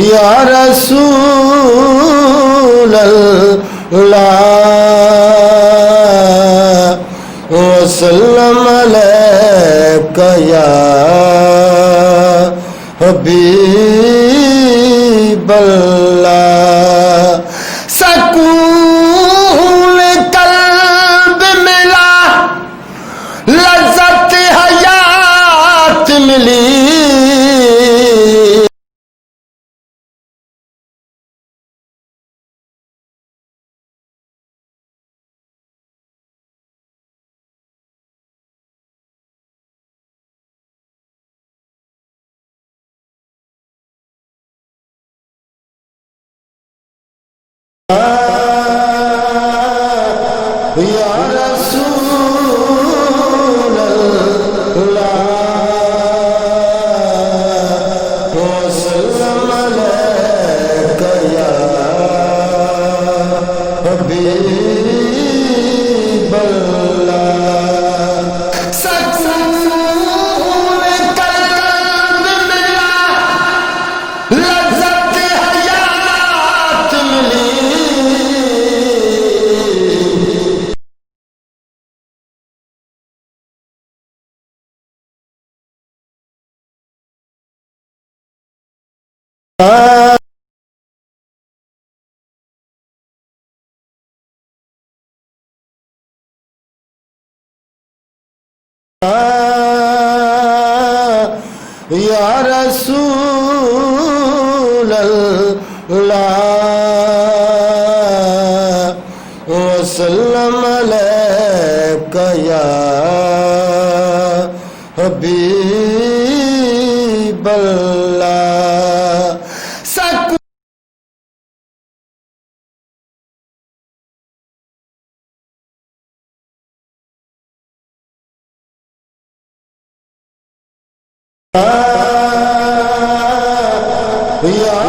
या रसूल अल्लाह वसल्लम अलैका या हबीबल्लाह। सकून कल्ब मिला, लज़्ज़त हयात मिली। या रसूल अल्लाह वसल्लम अलैका या हबीबल्लाह। सकून कल्ब मिला, लज़्ज़त हयात मिली। या रसूल अल्लाह वसल्लम अलैका या हबीबल्लाह। या